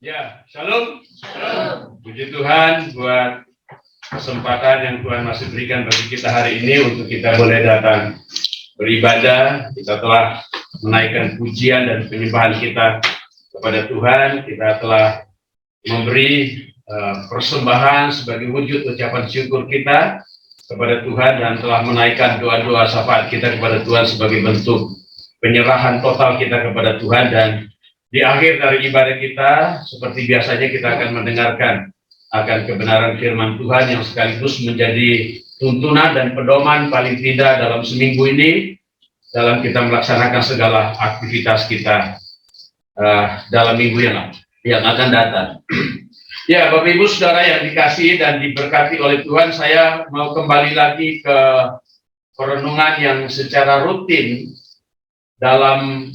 Ya, shalom. Puji Tuhan buat kesempatan yang Tuhan masih berikan bagi kita hari ini untuk kita boleh datang beribadah. Kita telah menaikkan pujian dan penyembahan kita kepada Tuhan. Kita telah memberi persembahan sebagai wujud ucapan syukur kita kepada Tuhan dan telah menaikkan doa-doa syafaat kita kepada Tuhan sebagai bentuk penyerahan total kita kepada Tuhan. Dan di akhir dari ibadah kita, seperti biasanya kita akan mendengarkan akan kebenaran firman Tuhan yang sekaligus menjadi tuntunan dan pedoman paling tidak dalam seminggu ini dalam kita melaksanakan segala aktivitas kita dalam minggu yang akan datang. Ya, Bapak Ibu Saudara yang dikasihi dan diberkati oleh Tuhan, saya mau kembali lagi ke perenungan yang secara rutin dalam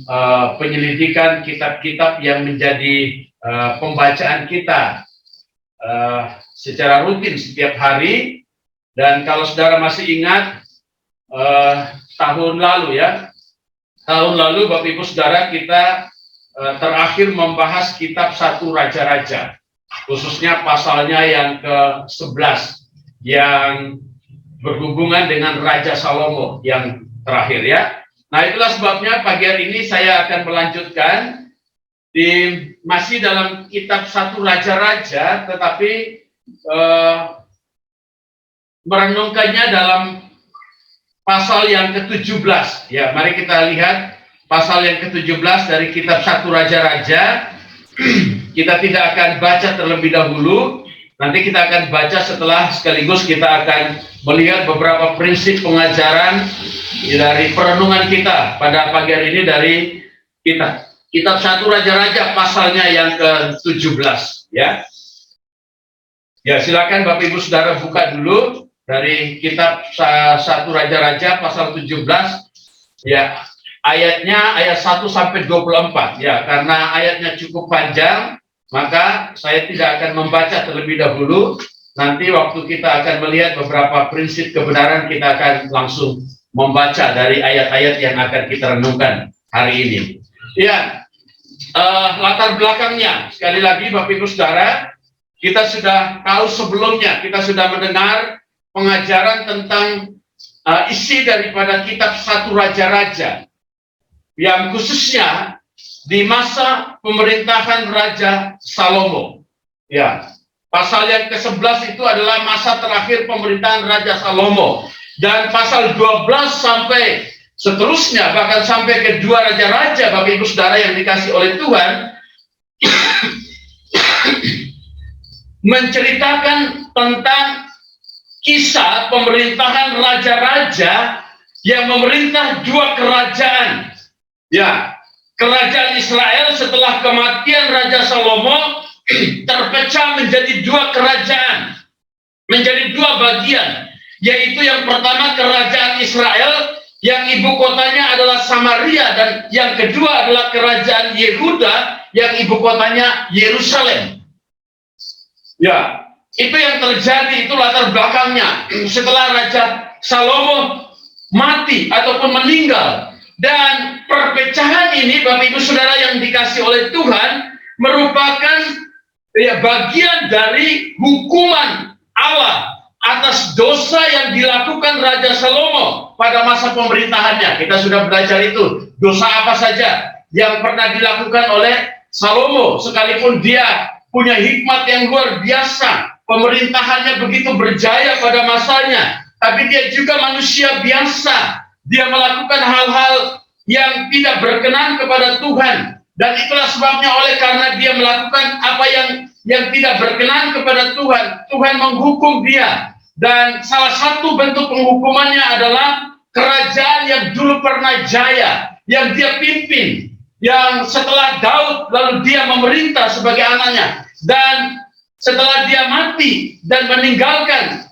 penyelidikan kitab-kitab yang menjadi pembacaan kita secara rutin setiap hari. Dan kalau saudara masih ingat tahun lalu Bapak Ibu Saudara, kita terakhir membahas kitab 1 Raja-Raja, khususnya pasalnya yang ke-11 yang berhubungan dengan Raja Salomo yang terakhir ya. Nah, itulah sebabnya pagi hari ini saya akan melanjutkan masih dalam kitab 1 Raja-Raja, tetapi merenungkannya dalam pasal yang ke-17. Ya, mari kita lihat pasal yang ke-17 dari kitab 1 Raja-Raja. Kita tidak akan baca terlebih dahulu, nanti kita akan baca setelah, sekaligus kita akan melihat beberapa prinsip pengajaran dari perenungan kita pada pagi hari ini dari kitab 1 Raja-Raja pasalnya yang ke-17 ya. Ya, silakan Bapak Ibu Saudara buka dulu dari kitab 1 Raja-Raja pasal 17 ya, ayatnya ayat 1 sampai 24 ya. Karena ayatnya cukup panjang, maka saya tidak akan membaca terlebih dahulu. Nanti waktu kita akan melihat beberapa prinsip kebenaran, kita akan langsung membaca dari ayat-ayat yang akan kita renungkan hari ini. Ya, latar belakangnya, sekali lagi Bapak Ibu Saudara, kita sudah tahu sebelumnya, kita sudah mendengar pengajaran tentang isi daripada kitab 1 Raja-Raja, yang khususnya di masa pemerintahan Raja Salomo. Ya, pasal yang ke-11 itu adalah masa terakhir pemerintahan Raja Salomo. Dan pasal 12 sampai seterusnya, bahkan sampai ke 2 Raja-Raja, Bapak Ibu Saudara yang dikasih oleh Tuhan, menceritakan tentang kisah pemerintahan raja-raja yang memerintah 2 kerajaan. Ya, kerajaan Israel setelah kematian Raja Salomo terpecah menjadi 2 kerajaan, menjadi 2 bagian, yaitu yang pertama kerajaan Israel yang ibu kotanya adalah Samaria, dan yang kedua adalah kerajaan Yehuda yang ibu kotanya Yerusalem. Ya, itu yang terjadi, itu latar belakangnya setelah Raja Salomo mati ataupun meninggal. Dan perpecahan ini Bapak Ibu Saudara yang dikasih oleh Tuhan merupakan ya bagian dari hukuman Allah atas dosa yang dilakukan Raja Salomo pada masa pemerintahannya. Kita sudah belajar itu, dosa apa saja yang pernah dilakukan oleh Salomo, sekalipun dia punya hikmat yang luar biasa, pemerintahannya begitu berjaya pada masanya, tapi dia juga manusia biasa. Dia melakukan hal-hal yang tidak berkenan kepada Tuhan, dan itulah sebabnya oleh karena dia melakukan apa yang tidak berkenan kepada Tuhan, Tuhan menghukum dia. Dan salah satu bentuk penghukumannya adalah kerajaan yang dulu pernah jaya, yang dia pimpin, yang setelah Daud lalu dia memerintah sebagai anaknya, dan setelah dia mati dan meninggalkan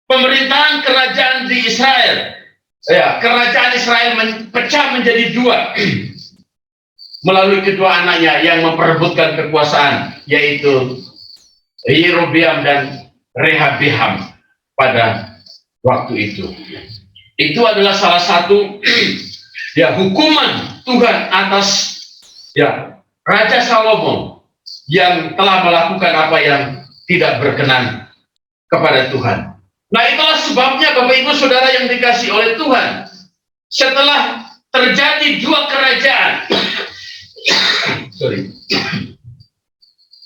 pemerintahan kerajaan di Israel, ya, kerajaan Israel pecah menjadi 2 melalui kedua anaknya yang memperebutkan kekuasaan, yaitu Yerobeam dan Rehabeam pada waktu itu. Itu adalah salah satu ya hukuman Tuhan atas ya Raja Salomo. yang telah melakukan apa yang tidak berkenan kepada Tuhan. Nah, itulah sebabnya Bapak Ibu Saudara yang dikasihi oleh Tuhan, setelah terjadi dua kerajaan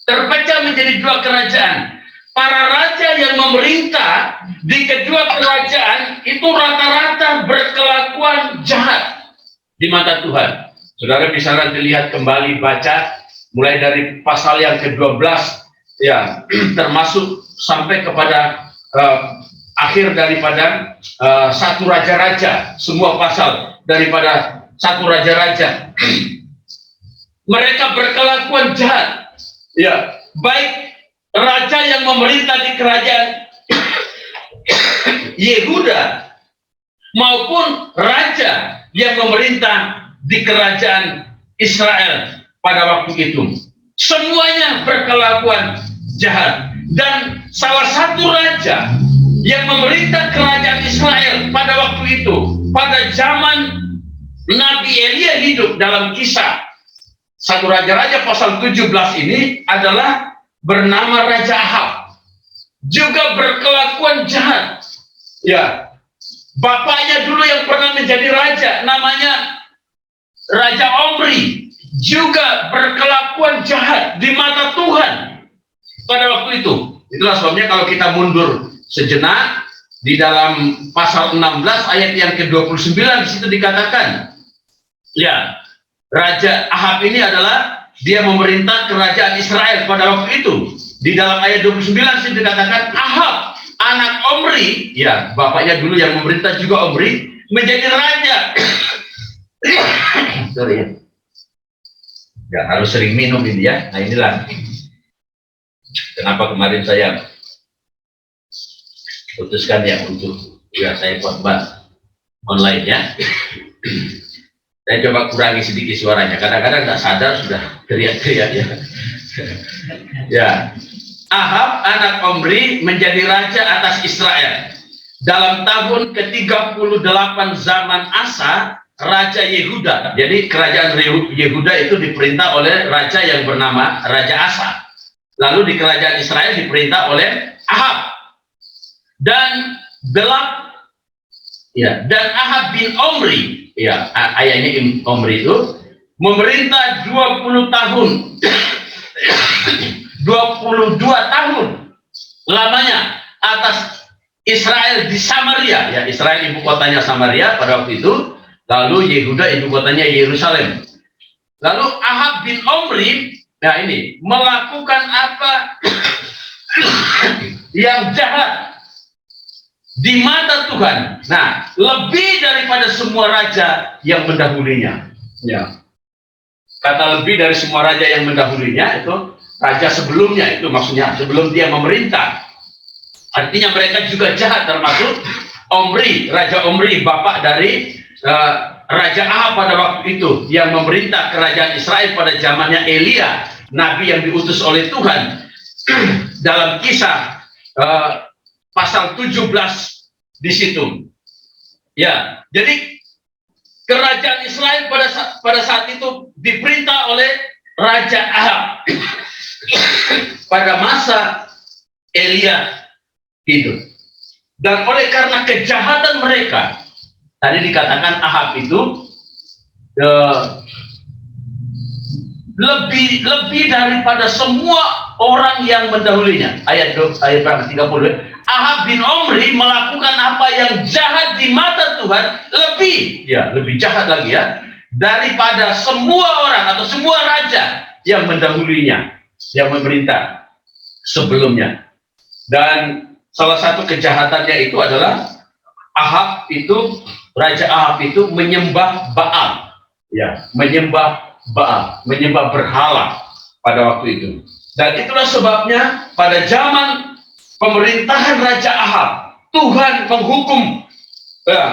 terpecah menjadi dua kerajaan, para raja yang memerintah di kedua kerajaan itu rata-rata berkelakuan jahat di mata Tuhan. Saudara bisa nanti lihat kembali, baca mulai dari pasal yang ke-12 ya, termasuk sampai kepada akhir daripada satu raja-raja, semua pasal daripada satu raja-raja. Mereka berkelakuan jahat, ya, baik raja yang memerintah di kerajaan Yehuda maupun raja yang memerintah di kerajaan Israel pada waktu itu. Semuanya berkelakuan jahat. Dan salah satu raja yang memerintah kerajaan Israel pada waktu itu, pada zaman Nabi Elia hidup, dalam Kisah satu Raja-Raja pasal 17 ini adalah bernama Raja Ahab, juga berkelakuan jahat. Ya, bapaknya dulu yang pernah menjadi raja, namanya Raja Omri, juga berkelakuan jahat di mata Tuhan pada waktu itu. Itulah sebabnya kalau kita mundur sejenak di dalam pasal 16 ayat yang ke-29, di situ dikatakan, ya, Raja Ahab ini adalah dia memerintah kerajaan Israel pada waktu itu. Di dalam ayat 29 di situ dikatakan Ahab anak Omri, ya, bapaknya dulu yang memerintah juga Omri, menjadi raja. Sorry ya. Ya, harus sering minum ini ya. Nah, inilah kenapa kemarin saya putuskan ya untuk saya khotbah online ya. Saya coba kurangi sedikit suaranya. Kadang-kadang nggak sadar sudah teriak-teriak ya. Ya, Ahab anak Omri menjadi raja atas Israel dalam tahun ke-38 zaman Asa Raja Yehuda. Jadi kerajaan Yehuda itu diperintah oleh raja yang bernama Raja Asa. Lalu di kerajaan Israel diperintah oleh Ahab. Dan Ahab bin Omri, ya, ayahnya Omri itu memerintah 20 tahun. 22 tahun lamanya atas Israel di Samaria. Ya, Israel ibu kotanya Samaria pada waktu itu. Lalu Yehuda ibu kotanya Yerusalem. Lalu Ahab bin Omri, nah ini, melakukan apa yang jahat di mata Tuhan. Nah, lebih daripada semua raja yang mendahulunya. Ya. Kata lebih dari semua raja yang mendahulunya itu raja sebelumnya, itu maksudnya sebelum dia memerintah. Artinya mereka juga jahat, termasuk Omri, Raja Omri, bapak dari Raja Ahab pada waktu itu, yang memerintah kerajaan Israel pada zamannya Elia, nabi yang diutus oleh Tuhan. Dalam Kisah pasal 17 di situ. Ya, jadi kerajaan Israel pada saat itu diperintah oleh Raja Ahab pada masa Elia hidup. Dan oleh karena kejahatan mereka, tadi dikatakan Ahab itu lebih daripada semua orang yang mendahulunya. Ayat 30. Ahab bin Omri melakukan apa yang jahat di mata Tuhan, lebih jahat lagi ya, daripada semua orang atau semua raja yang mendahulunya, yang memerintah sebelumnya. Dan salah satu kejahatannya itu adalah Raja Ahab itu menyembah Baal, ya, menyembah Baal, menyembah berhala pada waktu itu. Dan itulah sebabnya pada zaman pemerintahan Raja Ahab, Tuhan menghukum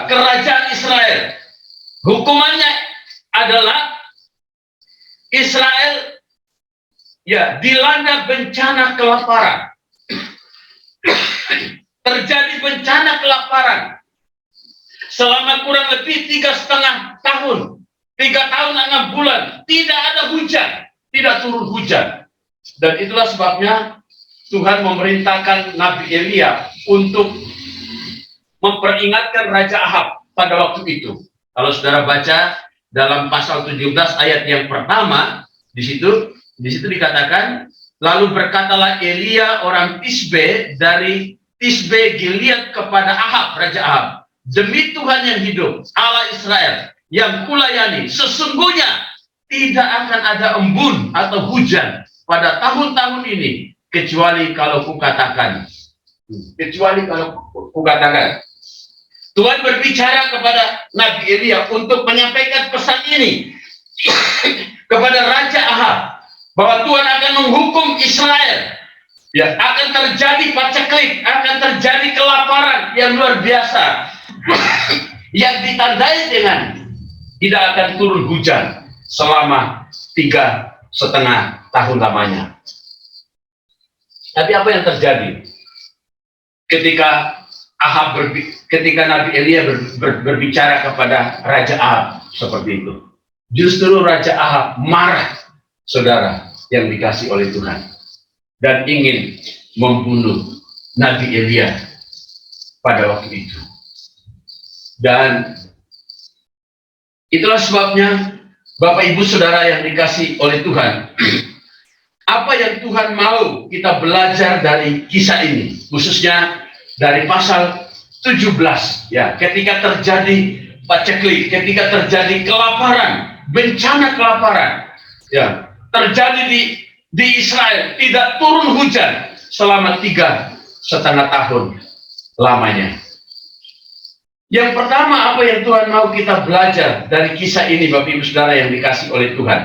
kerajaan Israel. Hukumannya adalah Israel, ya, dilanda bencana kelaparan. Terjadi bencana kelaparan selama kurang lebih 3,5 tahun, 3 tahun 6 bulan, tidak ada hujan, tidak turun hujan. Dan itulah sebabnya Tuhan memerintahkan Nabi Elia untuk memperingatkan Raja Ahab pada waktu itu. Kalau saudara baca dalam pasal 17 ayat yang pertama, di situ dikatakan, lalu berkatalah Elia orang Tisbe dari Tisbe Gilead kepada Ahab, Raja Ahab, demi Tuhan yang hidup, Allah Israel, yang kulayani, sesungguhnya tidak akan ada embun atau hujan pada tahun-tahun ini, kecuali kalau kukatakan. Tuhan berbicara kepada Nabi Elia untuk menyampaikan pesan ini kepada Raja Ahab, bahwa Tuhan akan menghukum Israel. Ya, akan terjadi paceklik, akan terjadi kelaparan yang luar biasa, yang ditandai dengan tidak akan turun hujan selama 3,5 tahun lamanya. Tapi apa yang terjadi ketika Nabi Elia berbicara kepada Raja Ahab seperti itu? Justru Raja Ahab marah, saudara, yang dikasih oleh Tuhan, dan ingin membunuh Nabi Elia pada waktu itu. Dan itulah sebabnya, Bapak Ibu Saudara yang dikasih oleh Tuhan, apa yang Tuhan mau kita belajar dari kisah ini, khususnya dari pasal 17, ya, ketika terjadi paceklik, ketika terjadi kelaparan, bencana kelaparan, ya, terjadi di Israel, tidak turun hujan selama 3,5 tahun lamanya. Yang pertama, apa yang Tuhan mau kita belajar dari kisah ini, Bapak Ibu Saudara yang dikasih oleh Tuhan?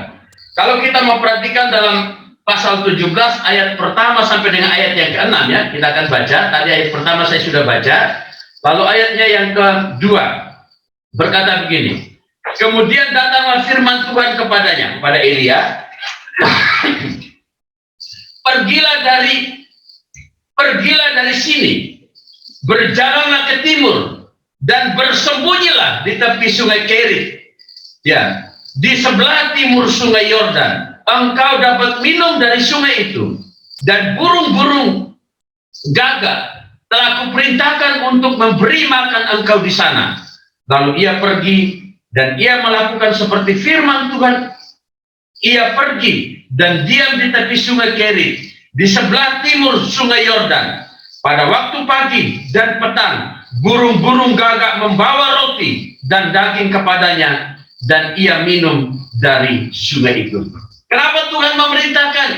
Kalau kita memperhatikan dalam pasal 17 ayat pertama sampai dengan ayat yang ke-6, ya, kita akan baca. Tadi ayat pertama saya sudah baca. Lalu ayatnya yang kedua berkata begini, kemudian datanglah firman Tuhan kepadanya, kepada Elia, pergilah dari sini, berjalanlah ke timur, dan bersembunyilah di tepi sungai Kerit, ya, di sebelah timur sungai Yordan. Engkau dapat minum dari sungai itu, dan burung-burung gagak telah kuperintahkan untuk memberi makan engkau di sana. Lalu ia pergi, dan ia melakukan seperti firman Tuhan. Ia pergi dan diam di tepi sungai Kerit, di sebelah timur sungai Yordan. Pada waktu pagi dan petang, burung-burung gagak membawa roti dan daging kepadanya, dan ia minum dari sungai itu. Kenapa Tuhan memerintahkan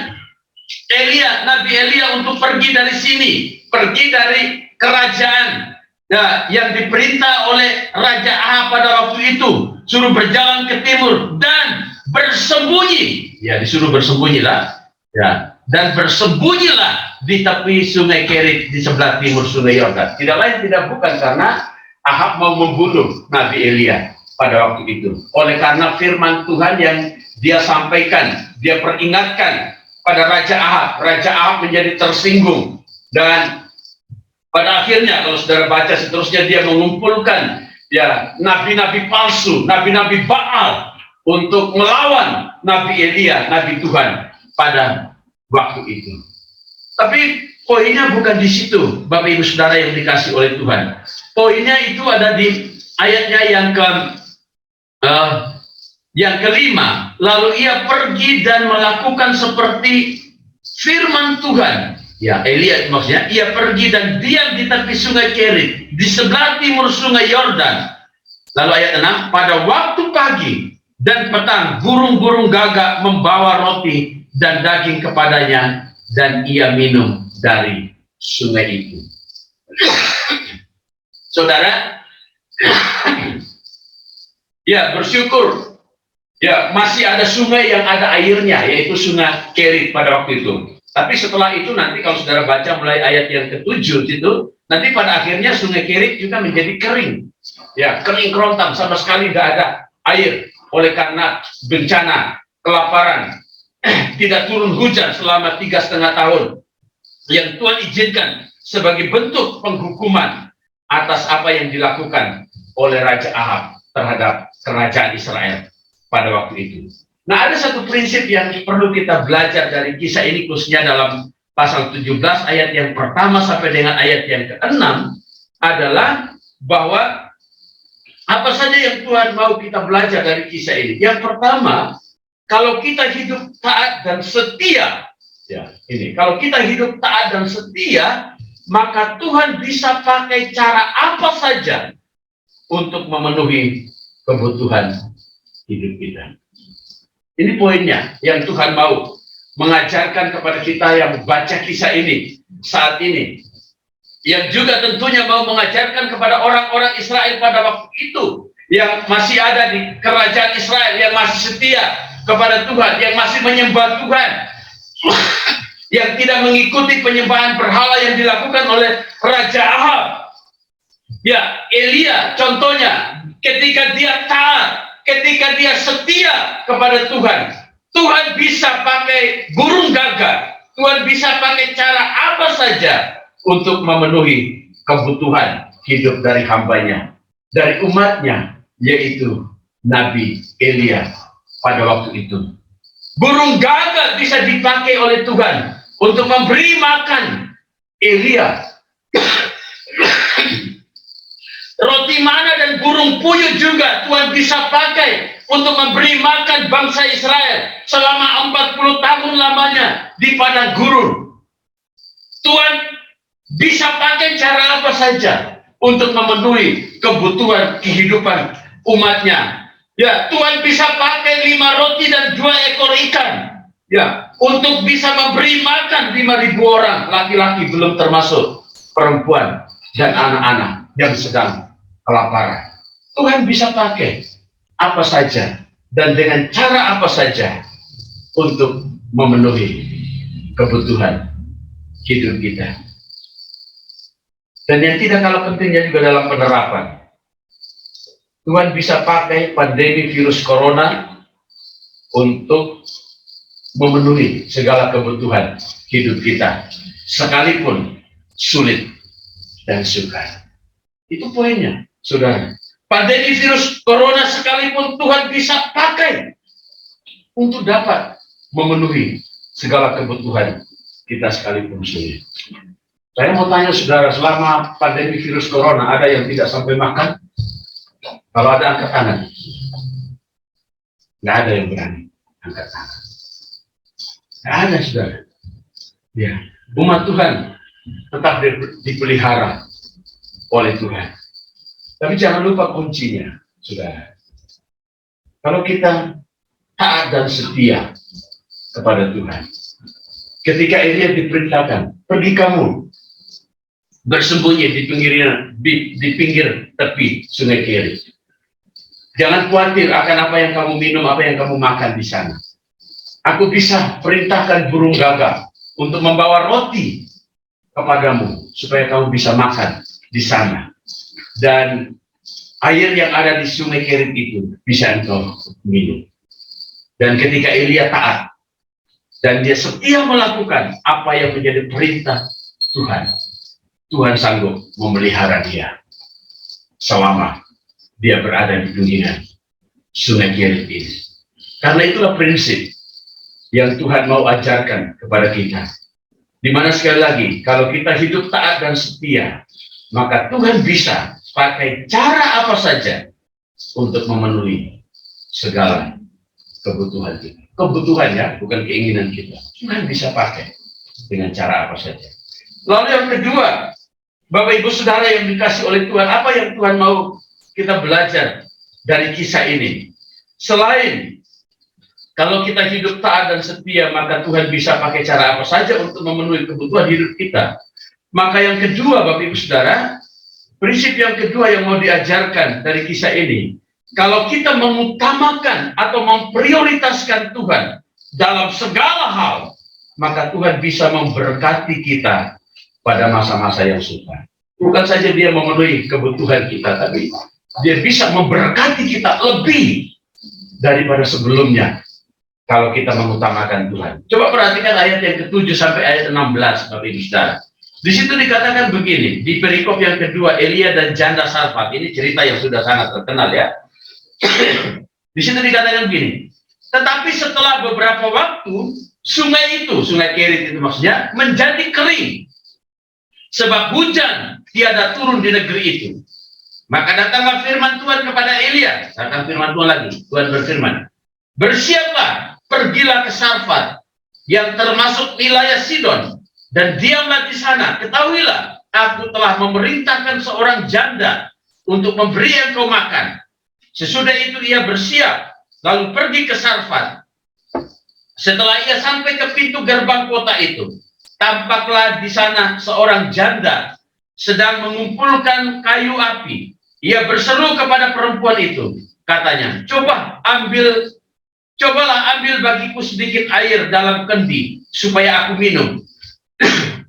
Nabi Elia untuk pergi dari sini, pergi dari kerajaan, ya, yang diperintah oleh Raja Ahab pada waktu itu, suruh berjalan ke timur dan bersembunyi, ya, disuruh bersembunyilah, ya, dan bersembunyilah di tepi sungai Kerit di sebelah timur sungai Yordan. Tidak lain tidak bukan karena Ahab mau membunuh Nabi Elia pada waktu itu. Oleh karena firman Tuhan yang dia sampaikan, dia peringatkan pada Raja Ahab. Raja Ahab menjadi tersinggung, dan pada akhirnya kalau saudara baca seterusnya, dia mengumpulkan, ya, nabi-nabi palsu, nabi-nabi Baal untuk melawan Nabi Elia, Nabi Tuhan pada waktu itu. Tapi poinnya bukan di situ, Bapak Ibu Saudara yang dikasih oleh Tuhan. Poinnya itu ada di ayatnya yang kelima. Lalu ia pergi dan melakukan seperti firman Tuhan. Ya, Elia maksudnya, ia pergi dan diam di tepi sungai Kerit, di sebelah timur sungai Yordan. Lalu ayat 6, pada waktu pagi dan petang, burung-burung gagak membawa roti dan daging kepadanya, dan ia minum dari sungai itu. Saudara, ya, bersyukur, ya, masih ada sungai yang ada airnya, yaitu sungai Kerit pada waktu itu. Tapi setelah itu nanti kalau saudara baca mulai ayat yang ke-7 itu, nanti pada akhirnya sungai Kerit juga menjadi kering. Ya, kering kerontang, sama sekali tidak ada air oleh karena bencana kelaparan. Tidak turun hujan selama 3,5 tahun yang Tuhan izinkan sebagai bentuk penghukuman atas apa yang dilakukan oleh Raja Ahab terhadap kerajaan Israel pada waktu itu. Nah, ada satu prinsip yang perlu kita belajar dari kisah ini, khususnya dalam pasal 17 ayat yang pertama sampai dengan ayat yang ke-6, adalah bahwa apa saja yang Tuhan mau kita belajar dari kisah ini. Yang pertama, kalau kita hidup taat dan setia, ya ini, kalau kita hidup taat dan setia, maka Tuhan bisa pakai cara apa saja untuk memenuhi kebutuhan hidup kita. Ini poinnya yang Tuhan mau mengajarkan kepada kita yang membaca kisah ini saat ini. Yang juga tentunya mau mengajarkan kepada orang-orang Israel pada waktu itu, yang masih ada di kerajaan Israel, yang masih setia kepada Tuhan, yang masih menyembah Tuhan, yang tidak mengikuti penyembahan berhala yang dilakukan oleh Raja Ahab. Ya, Elia contohnya, ketika dia taat, ketika dia setia kepada Tuhan, Tuhan bisa pakai burung gagak, Tuhan bisa pakai cara apa saja untuk memenuhi kebutuhan hidup dari hambanya, dari umatnya, yaitu Nabi Elia pada waktu itu. Burung gagak bisa dipakai oleh Tuhan untuk memberi makan Elia. Roti mana dan burung puyuh juga Tuhan bisa pakai untuk memberi makan bangsa Israel selama 40 tahun lamanya di padang gurun. Tuhan bisa pakai cara apa saja untuk memenuhi kebutuhan kehidupan umatnya. Ya, Tuhan bisa pakai 5 roti dan 2 ekor ikan, ya, untuk bisa memberi makan 5.000 orang, laki-laki belum termasuk perempuan dan anak-anak yang sedang kelaparan. Tuhan bisa pakai apa saja dan dengan cara apa saja untuk memenuhi kebutuhan hidup kita. Dan yang tidak kalah pentingnya juga dalam penerapan, Tuhan bisa pakai pandemi virus corona untuk memenuhi segala kebutuhan hidup kita, sekalipun sulit dan sukar. Itu poinnya, saudara. Pandemi virus corona sekalipun Tuhan bisa pakai untuk dapat memenuhi segala kebutuhan kita sekalipun sulit. Saya mau tanya saudara, selama pandemi virus corona ada yang tidak sampai makan? Kalau ada, angkat tangan. Nggak ada yang berani angkat tangan. Nggak ada, saudara. Ya, umat Tuhan tetap dipelihara oleh Tuhan. Tapi jangan lupa kuncinya, saudara. Kalau kita taat dan setia kepada Tuhan, ketika Elia diperintahkan, pergi kamu bersembunyi di pinggir tepi sungai Kerit. Jangan khawatir akan apa yang kamu minum, apa yang kamu makan di sana. Aku bisa perintahkan burung gagak untuk membawa roti kepadamu supaya kamu bisa makan di sana. Dan air yang ada di sungai Kerit itu bisa engkau minum. Dan ketika Elia taat dan dia setia melakukan apa yang menjadi perintah Tuhan, Tuhan sanggup memelihara dia selama dia berada di pinggiran sungai Kerit ini. Karena itulah prinsip yang Tuhan mau ajarkan kepada kita. Dimana sekali lagi, kalau kita hidup taat dan setia, maka Tuhan bisa pakai cara apa saja untuk memenuhi segala kebutuhan kita. Kebutuhan, ya, bukan keinginan kita. Tuhan bisa pakai dengan cara apa saja. Lalu yang kedua, Bapak Ibu Saudara yang dikasih oleh Tuhan, apa yang Tuhan mau kita belajar dari kisah ini? Selain kalau kita hidup taat dan setia, maka Tuhan bisa pakai cara apa saja untuk memenuhi kebutuhan hidup kita. Maka yang kedua, Bapak Ibu Saudara, prinsip yang kedua yang mau diajarkan dari kisah ini, kalau kita mengutamakan atau memprioritaskan Tuhan dalam segala hal, maka Tuhan bisa memberkati kita pada masa-masa yang sukar. Bukan saja dia memenuhi kebutuhan kita, tapi dia bisa memberkati kita lebih daripada sebelumnya kalau kita mengutamakan Tuhan. Coba perhatikan ayat yang ke-7 sampai ayat 16, Bapak Ibu Saudara. Di situ dikatakan begini, di perikop yang kedua, Elia dan janda Sarfat. Ini cerita yang sudah sangat terkenal, ya. Di situ dikatakan begini, Tetapi setelah beberapa waktu, sungai itu, sungai Kerit itu maksudnya, menjadi kering. Sebab hujan tiada turun di negeri itu. Maka datanglah firman Tuhan kepada Elia. Datang firman Tuhan lagi. Tuhan berfirman, bersiaplah, pergilah ke Sarfat, yang termasuk wilayah Sidon, dan diamlah di sana. Ketahuilah, aku telah memerintahkan seorang janda untuk memberi engkau makan. Sesudah itu ia bersiap, lalu pergi ke Sarfat. Setelah ia sampai ke pintu gerbang kota itu, tampaklah di sana seorang janda sedang mengumpulkan kayu api. Ia berseru kepada perempuan itu, katanya, cobalah ambil bagiku sedikit air dalam kendi, supaya aku minum.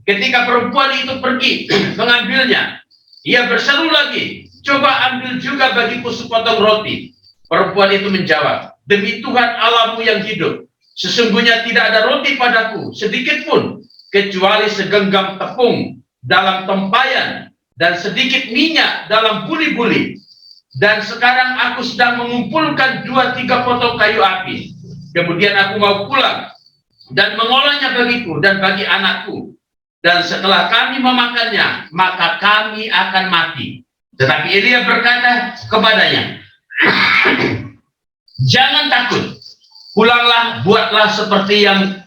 Ketika perempuan itu pergi mengambilnya, ia berseru lagi, coba ambil juga bagiku sepotong roti. Perempuan itu menjawab, demi Tuhan Allahmu yang hidup, sesungguhnya tidak ada roti padaku sedikit pun, kecuali segenggam tepung dalam tempayan dan sedikit minyak dalam buli-buli. Dan sekarang aku sedang mengumpulkan 2-3 potong kayu api. Kemudian aku mau pulang dan mengolahnya bagiku dan bagi anakku. Dan setelah kami memakannya, maka kami akan mati. Tetapi Elia berkata kepadanya, jangan takut, pulanglah, buatlah seperti yang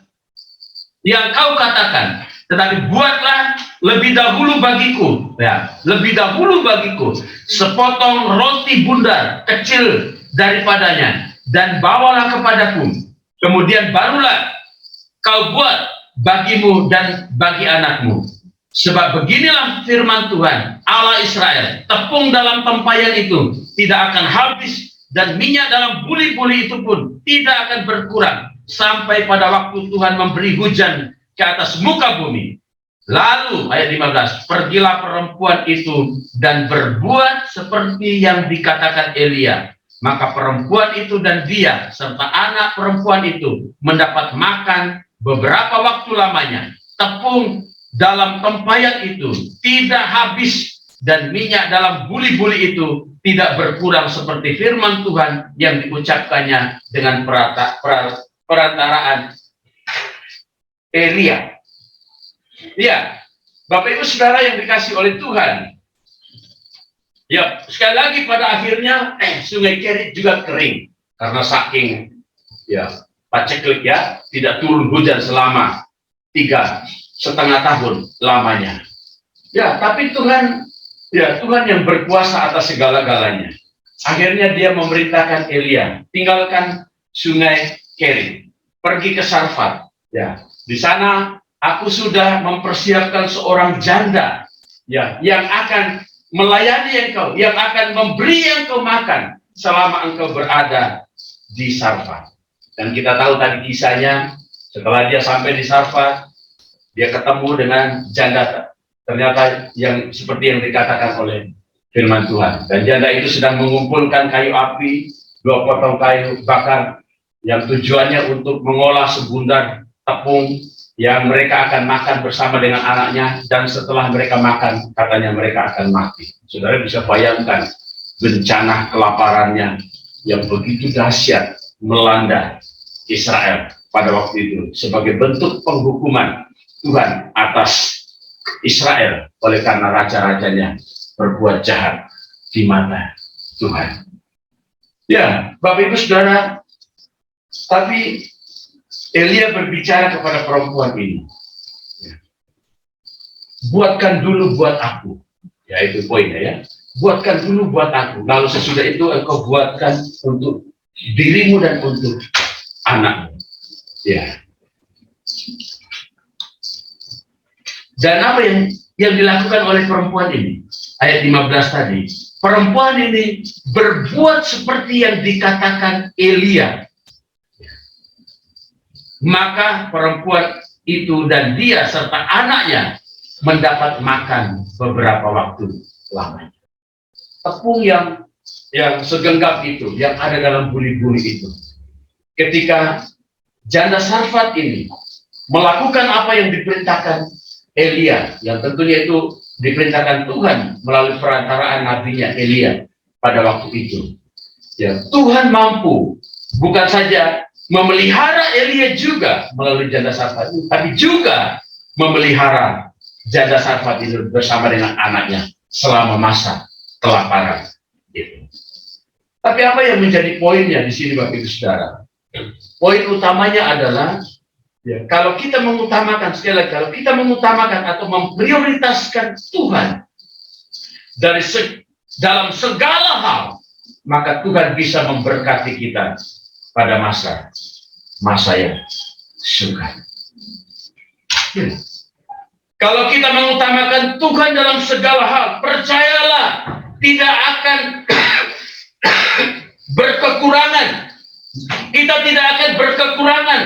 kau katakan. Tetapi buatlah lebih dahulu bagiku, lebih dahulu bagiku sepotong roti bundar kecil daripadanya, dan bawalah kepadaku. Kemudian barulah kau buat bagimu dan bagi anakmu. Sebab beginilah firman Tuhan Allah Israel, tepung dalam tempayan itu tidak akan habis, dan minyak dalam buli-buli itu pun tidak akan berkurang, sampai pada waktu Tuhan memberi hujan ke atas muka bumi. Lalu ayat 15, pergilah perempuan itu dan berbuat seperti yang dikatakan Elia. Maka perempuan itu dan dia serta anak perempuan itu mendapat makan beberapa waktu lamanya. Tepung dalam tempayan itu tidak habis, dan minyak dalam buli-buli itu tidak berkurang, seperti firman Tuhan yang diucapkannya dengan perantaraan Elia. Ya, Bapak Ibu Saudara yang dikasih oleh Tuhan. Ya, sekali lagi pada akhirnya sungai Kerit juga kering karena saking paceklik tidak turun hujan selama 3,5 tahun lamanya. Ya, tapi Tuhan yang berkuasa atas segala-galanya. Akhirnya dia memerintahkan Elia, tinggalkan sungai Kerit, pergi ke Sarfat. Ya, di sana aku sudah mempersiapkan seorang janda yang akan melayani engkau, yang akan memberi engkau makan selama engkau berada di Sarfat. Dan kita tahu tadi kisahnya, setelah dia sampai di Sarfat, dia ketemu dengan janda, ternyata yang seperti yang dikatakan oleh firman Tuhan. Dan janda itu sedang mengumpulkan kayu api, 2 potong kayu bakar, yang tujuannya untuk mengolah sebundar tepung yang mereka akan makan bersama dengan anaknya. Dan setelah mereka makan, katanya mereka akan mati. Saudara bisa bayangkan bencana kelaparannya yang begitu dahsyat melanda Israel pada waktu itu, sebagai bentuk penghukuman Tuhan atas Israel oleh karena raja-rajanya berbuat jahat di mata Tuhan. Ya, Bapak Ibu Saudara, tapi Elia berbicara kepada perempuan ini, buatkan dulu buat aku. Ya, itu poinnya ya. Buatkan dulu buat aku. Lalu sesudah itu engkau buatkan untuk dirimu dan untuk anakmu. Ya. Dan apa yang dilakukan oleh perempuan ini? Ayat 15 tadi. Perempuan ini berbuat seperti yang dikatakan Elia. Maka perempuan itu dan dia serta anaknya mendapat makan beberapa waktu lamanya. Tepung yang segenggam itu, yang ada dalam buli-buli itu. Ketika janda Sarfat ini melakukan apa yang diperintahkan Elia, yang tentunya itu diperintahkan Tuhan melalui perantaraan nabinya Elia pada waktu itu. Ya, Tuhan mampu bukan saja memelihara Elia juga melalui janda Sarfat itu, tapi juga memelihara janda Sarfat itu bersama dengan anaknya selama masa kelaparan. Gitu. Tapi apa yang menjadi poinnya di sini, Bapak Ibu Saudara? Poin utamanya adalah, ya, kalau kita mengutamakan, sekali lagi, kalau kita mengutamakan atau memprioritaskan Tuhan dalam segala hal, maka Tuhan bisa memberkati kita pada masa yang sukar. Ya. Kalau kita mengutamakan Tuhan dalam segala hal, percayalah tidak akan berkekurangan. Kita tidak akan berkekurangan.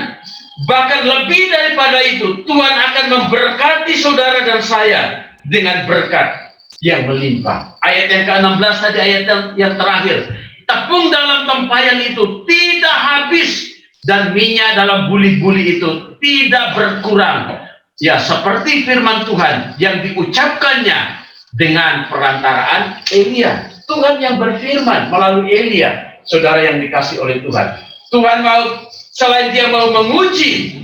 Bahkan lebih daripada itu, Tuhan akan memberkati saudara dan saya dengan berkat yang melimpah. Ayat yang ke-16 tadi, ayat yang terakhir. Tepung dalam tempayan itu tidak habis, dan minyak dalam buli-buli itu tidak berkurang. Ya, seperti firman Tuhan yang diucapkannya dengan perantaraan Elia. Tuhan yang berfirman melalui Elia, saudara yang dikasih oleh Tuhan. Tuhan mau, selain dia mau menguji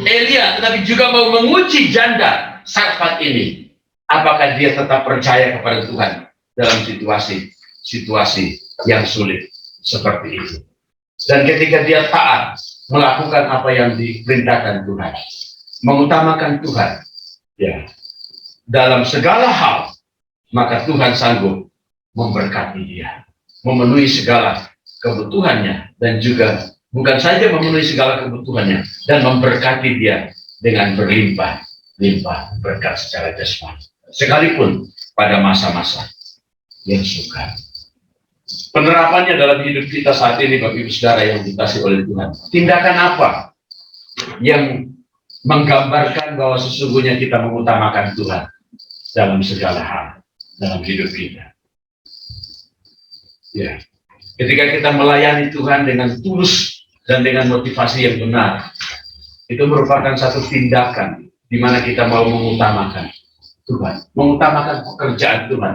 Elia, tetapi juga mau menguji janda Sarfat ini. Apakah dia tetap percaya kepada Tuhan dalam situasi yang sulit seperti itu. Dan ketika dia taat melakukan apa yang diperintahkan Tuhan, mengutamakan Tuhan, ya, dalam segala hal, maka Tuhan sanggup memberkati dia, memenuhi segala kebutuhannya, dan juga bukan saja memenuhi segala kebutuhannya, dan memberkati dia dengan berlimpah-limpah berkat secara jasmani, sekalipun pada masa-masa yang sukar. Penerapannya dalam hidup kita saat ini, Bapak Ibu Saudara yang dikasih oleh Tuhan, tindakan apa yang menggambarkan bahwa sesungguhnya kita mengutamakan Tuhan dalam segala hal dalam hidup kita? Ya, ketika kita melayani Tuhan dengan tulus dan dengan motivasi yang benar, itu merupakan satu tindakan di mana kita mau mengutamakan Tuhan, mengutamakan pekerjaan Tuhan,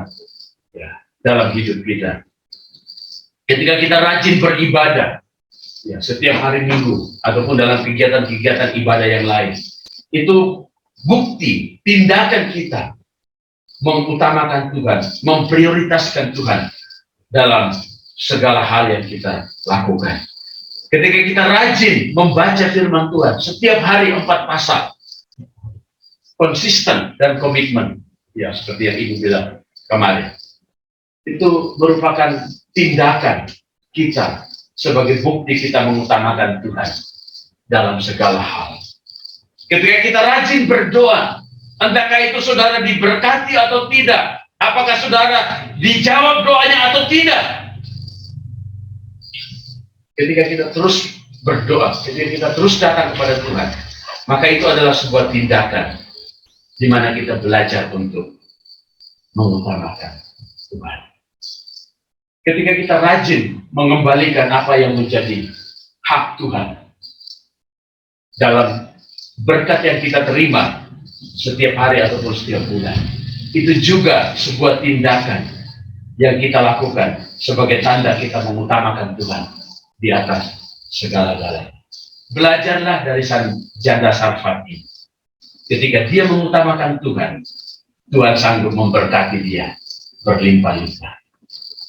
ya, dalam hidup kita. Ketika kita rajin beribadah, ya, setiap hari Minggu ataupun dalam kegiatan-kegiatan ibadah yang lain, itu bukti tindakan kita mengutamakan Tuhan, memprioritaskan Tuhan dalam segala hal yang kita lakukan. Ketika kita rajin membaca firman Tuhan setiap hari 4 pasal, konsisten dan komitmen, ya, seperti yang Ibu bilang kemarin, itu merupakan tindakan kita sebagai bukti kita mengutamakan Tuhan dalam segala hal. Ketika kita rajin berdoa, entahkah itu saudara diberkati atau tidak, apakah saudara dijawab doanya atau tidak. Ketika kita terus berdoa, ketika kita terus datang kepada Tuhan, maka itu adalah sebuah tindakan di mana kita belajar untuk mengutamakan Tuhan. Ketika kita rajin mengembalikan apa yang menjadi hak Tuhan dalam berkat yang kita terima setiap hari ataupun setiap bulan, itu juga sebuah tindakan yang kita lakukan sebagai tanda kita mengutamakan Tuhan di atas segala-galanya. Belajarlah dari janda Sarfat ini. Ketika dia mengutamakan Tuhan, Tuhan sanggup memberkati dia berlimpah-limpah.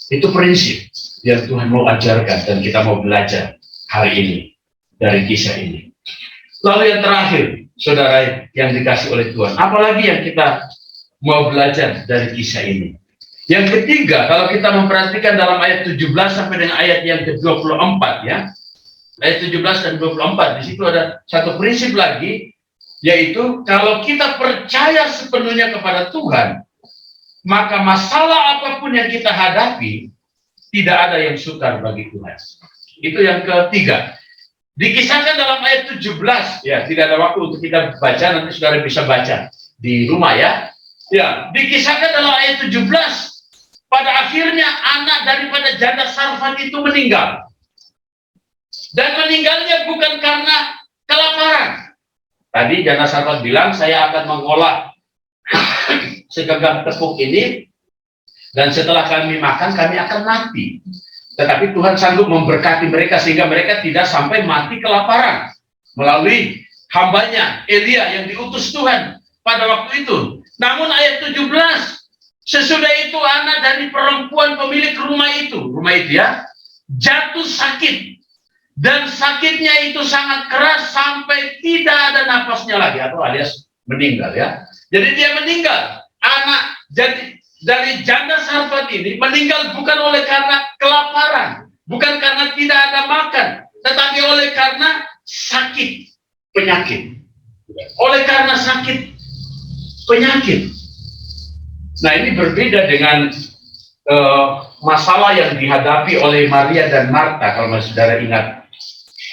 Itu prinsip yang Tuhan mau ajarkan dan kita mau belajar hari ini dari kisah ini. Lalu yang terakhir, saudara yang dikasih oleh Tuhan, apalagi yang kita mau belajar dari kisah ini? Yang ketiga, kalau kita memperhatikan dalam ayat 17 sampai dengan ayat yang ke-24, ya, ayat 17 dan 24, di situ ada satu prinsip lagi, yaitu kalau kita percaya sepenuhnya kepada Tuhan, maka masalah apapun yang kita hadapi, tidak ada yang sukar bagi Tuhan. Itu yang ketiga. Dikisahkan dalam ayat 17, ya, tidak ada waktu untuk kita baca, nanti saudara bisa baca di rumah, ya. Ya, dikisahkan dalam ayat 17, pada akhirnya anak daripada janda Sarfat itu meninggal. Dan meninggalnya bukan karena kelaparan. Tadi janda Sarfat bilang, saya akan mengolah segenggam tepung ini, dan setelah kami makan, kami akan mati. Tetapi Tuhan sanggup memberkati mereka sehingga mereka tidak sampai mati kelaparan melalui hambanya Elia yang diutus Tuhan pada waktu itu. Namun ayat 17, sesudah itu anak dari perempuan pemilik rumah itu ya, jatuh sakit. Dan sakitnya itu sangat keras sampai tidak ada napasnya lagi, atau alias meninggal ya. Jadi dia meninggal. Anak dari janda Sarfat ini meninggal bukan oleh karena kelaparan, bukan karena tidak ada makan, tetapi oleh karena sakit penyakit. Oleh karena sakit penyakit. Nah, ini berbeda dengan masalah yang dihadapi oleh Maria dan Marta, kalau saudara ingat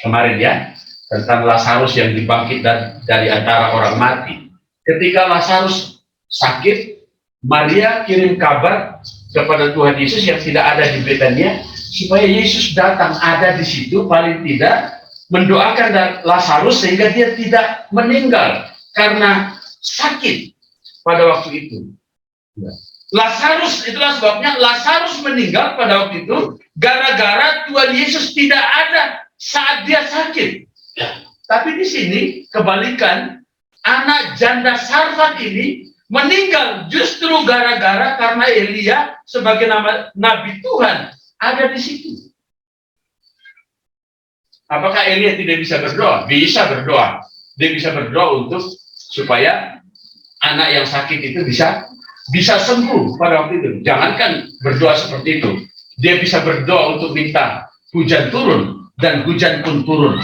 kemarin ya, tentang Lazarus yang dibangkit dari antara orang mati. Ketika Lazarus sakit, Maria kirim kabar kepada Tuhan Yesus yang tidak ada di Betania, supaya Yesus datang ada di situ, paling tidak mendoakan Lazarus sehingga dia tidak meninggal karena sakit pada waktu itu. Lazarus, itulah sebabnya Lazarus meninggal pada waktu itu gara-gara Tuhan Yesus tidak ada saat dia sakit. Tapi di sini kebalikan, anak janda Sarfat ini meninggal justru gara-gara karena Elia sebagai nabi Tuhan ada di situ. Apakah Elia tidak bisa berdoa? Bisa berdoa. Dia bisa berdoa untuk supaya anak yang sakit itu bisa sembuh pada waktu itu. Jangankan berdoa seperti itu, dia bisa berdoa untuk minta hujan turun, dan hujan pun turun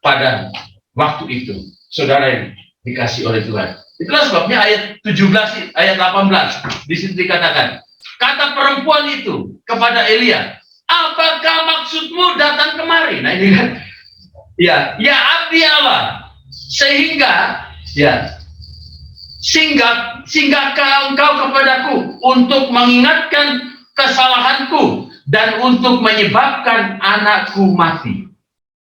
pada waktu itu. Saudara yang dikasih oleh Tuhan. Itulah sebabnya ayat 17, ayat 18 di situ dikatakan, kata perempuan itu kepada Elia, apakah maksudmu datang kemari? Nah ini kan, ya abdi Allah, sehingga ya singgahkah engkau kepadaku untuk mengingatkan kesalahanku dan untuk menyebabkan anakku mati.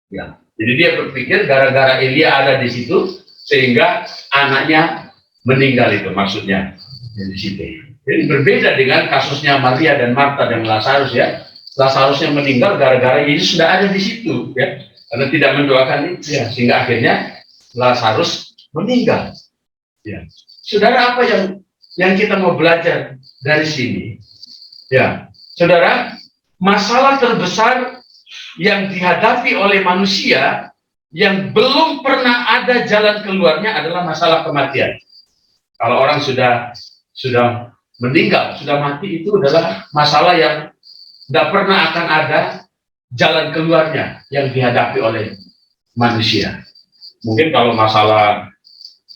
Ya, jadi dia berpikir gara-gara Elia ada di situ sehingga anaknya meninggal, itu maksudnya di situ. Jadi berbeda dengan kasusnya Maria dan Marta dan Lazarus ya. Lazarusnya meninggal gara-gara Yesus sudah ada di situ ya, karena tidak mendoakan itu ya, sehingga akhirnya Lazarus meninggal. Ya, saudara, apa yang kita mau belajar dari sini? Ya, saudara, masalah terbesar yang dihadapi oleh manusia yang belum pernah ada jalan keluarnya adalah masalah kematian. Kalau orang sudah meninggal, sudah mati, itu adalah masalah yang tidak pernah akan ada jalan keluarnya yang dihadapi oleh manusia. Mungkin kalau masalah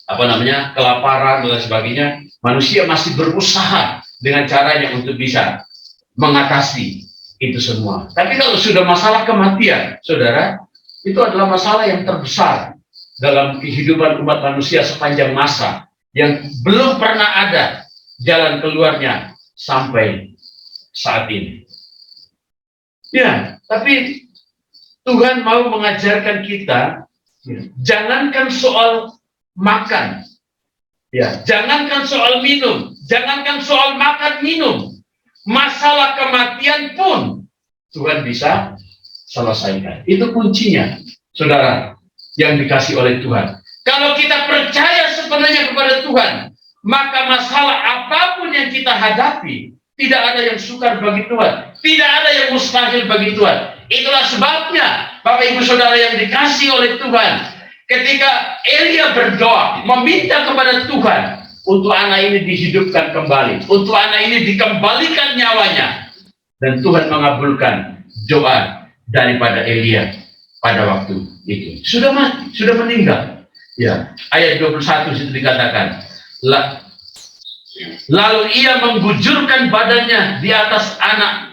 kelaparan dan sebagainya, manusia masih berusaha dengan caranya untuk bisa mengatasi itu semua. Tapi kalau sudah masalah kematian, saudara, itu adalah masalah yang terbesar dalam kehidupan umat manusia sepanjang masa, yang belum pernah ada jalan keluarnya sampai saat ini. Ya, tapi Tuhan mau mengajarkan kita, ya, jangankan soal makan, ya, jangankan soal minum, jangankan soal makan minum, masalah kematian pun Tuhan bisa selesaikan. Itu kuncinya, saudara, yang dikasih oleh Tuhan. Kalau kita percaya sepenuhnya kepada Tuhan, maka masalah apapun yang kita hadapi, tidak ada yang sukar bagi Tuhan, tidak ada yang mustahil bagi Tuhan. Itulah sebabnya, Bapak Ibu Saudara yang dikasih oleh Tuhan, ketika Elia berdoa, meminta kepada Tuhan untuk anak ini dihidupkan kembali, untuk anak ini dikembalikan nyawanya, dan Tuhan mengabulkan doa daripada Elia pada waktu itu. Sudah mati, sudah meninggal. Ya, ayat 21 itu dikatakan, lalu ia menggujurkan badannya di atas anak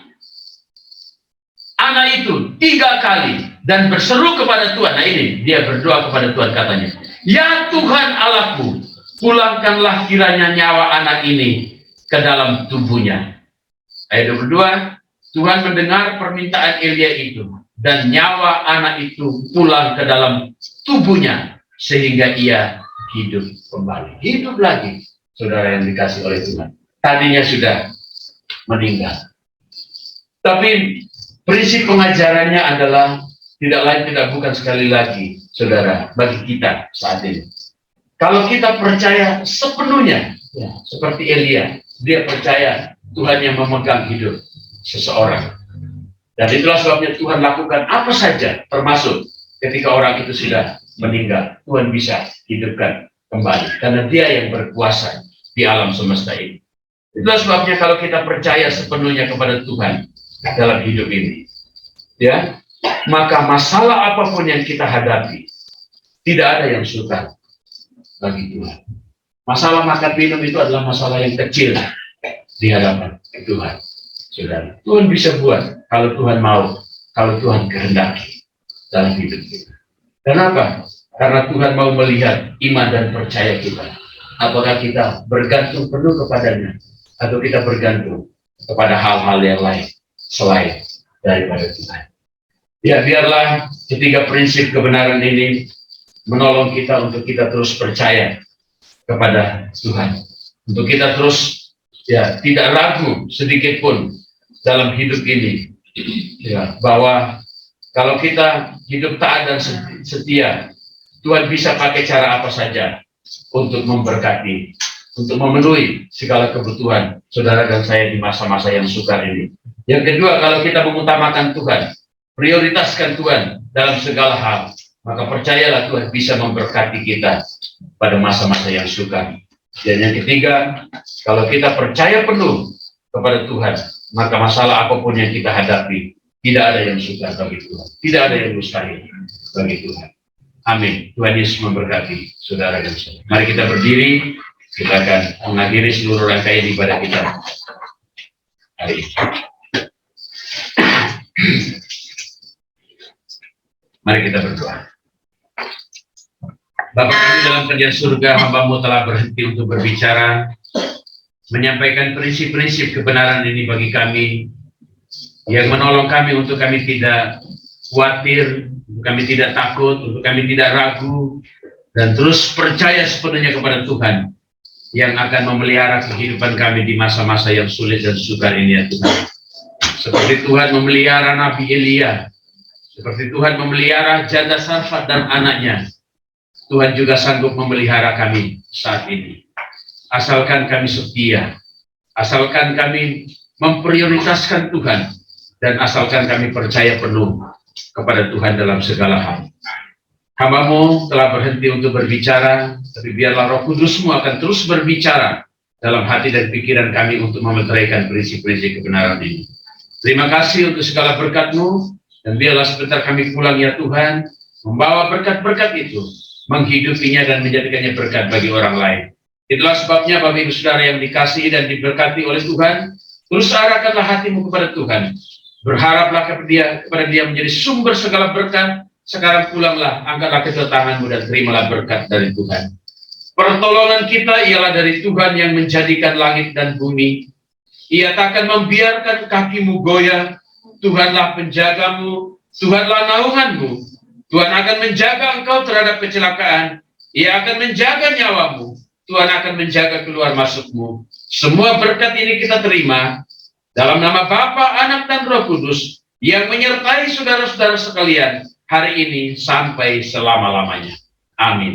itu 3 kali dan berseru kepada Tuhan. Nah ini dia berdoa kepada Tuhan, katanya, ya Tuhan Allahku, pulangkanlah kiranya nyawa anak ini ke dalam tubuhnya. Ayat 22, Tuhan mendengar permintaan Elia itu, dan nyawa anak itu pulang ke dalam tubuhnya sehingga ia hidup kembali. Hidup lagi, saudara yang dikasih oleh Tuhan. Tadinya sudah meninggal. Tapi Prinsip pengajarannya adalah tidak lain tidak bukan sekali lagi, saudara, bagi kita saat ini. Kalau kita percaya sepenuhnya, ya, seperti Elia, dia percaya Tuhan yang memegang hidup seseorang. Dan itulah sebabnya Tuhan lakukan apa saja, termasuk ketika orang itu sudah meninggal, Tuhan bisa hidupkan kembali. Karena dia yang berkuasa di alam semesta ini. Itulah sebabnya kalau kita percaya sepenuhnya kepada Tuhan dalam hidup ini, ya, maka masalah apapun yang kita hadapi, tidak ada yang suka bagi Tuhan. Masalah makan minum itu adalah masalah yang kecil di hadapan Tuhan. Saudara, Tuhan bisa buat kalau Tuhan mau, kalau Tuhan kehendaki dalam hidup kita. Kenapa? Karena Tuhan mau melihat iman dan percaya kita. Apakah kita bergantung penuh kepadanya, atau kita bergantung kepada hal-hal yang lain selain daripada Tuhan. Ya, biarlah ketiga prinsip kebenaran ini menolong kita untuk kita terus percaya kepada Tuhan. Untuk kita terus, ya, tidak ragu sedikit pun dalam hidup ini, ya, bahwa kalau kita hidup taat dan setia, Tuhan bisa pakai cara apa saja untuk memberkati, untuk memenuhi segala kebutuhan saudara dan saya di masa-masa yang sukar ini. Yang kedua, kalau kita mengutamakan Tuhan, prioritaskan Tuhan dalam segala hal, maka percayalah Tuhan bisa memberkati kita pada masa-masa yang sukar. Dan yang ketiga, kalau kita percaya penuh kepada Tuhan, maka masalah apapun yang kita hadapi, tidak ada yang sukar bagi Tuhan, tidak ada yang mustahil bagi Tuhan. Amin. Tuhan Yesus memberkati saudara dan saya. Mari kita berdiri, kita akan mengakhiri seluruh rangkaian ibadah kita hari ini. Mari kita berdoa. Bapa kami dalam kerajaan surga, hamba-Mu telah berhenti untuk berbicara, menyampaikan prinsip-prinsip kebenaran ini bagi kami, yang menolong kami untuk kami tidak khawatir, untuk kami tidak takut, untuk kami tidak ragu, dan terus percaya sepenuhnya kepada Tuhan, yang akan memelihara kehidupan kami di masa-masa yang sulit dan sukar ini, ya Tuhan. Seperti Tuhan memelihara Nabi Elia, seperti Tuhan memelihara janda Sarfat dan anaknya, Tuhan juga sanggup memelihara kami saat ini. Asalkan kami setia, asalkan kami memprioritaskan Tuhan, dan asalkan kami percaya penuh kepada Tuhan dalam segala hal. Hamba-Mu telah berhenti untuk berbicara, tapi biarlah Roh Kudus-Mu akan terus berbicara dalam hati dan pikiran kami untuk memeteraikan prinsip-prinsip kebenaran ini. Terima kasih untuk segala berkat-Mu, dan biarlah sebentar kami pulang, ya Tuhan, membawa berkat-berkat itu, menghidupinya dan menjadikannya berkat bagi orang lain. Itulah sebabnya Bapak Ibu Saudara yang dikasihi dan diberkati oleh Tuhan, terus arahkanlah hatimu kepada Tuhan. Berharaplah kepada dia menjadi sumber segala berkat. Sekarang pulanglah, angkatlah kedua tanganmu dan terimalah berkat dari Tuhan. Pertolongan kita ialah dari Tuhan yang menjadikan langit dan bumi. Ia tak akan membiarkan kakimu goyah. Tuhanlah penjagamu, Tuhanlah naunganmu. Tuhan akan menjaga engkau terhadap kecelakaan. Ia akan menjaga nyawamu. Tuhan akan menjaga keluar masukmu. Semua berkat ini kita terima dalam nama Bapa, Anak, dan Roh Kudus yang menyertai saudara-saudara sekalian hari ini sampai selama-lamanya. Amin.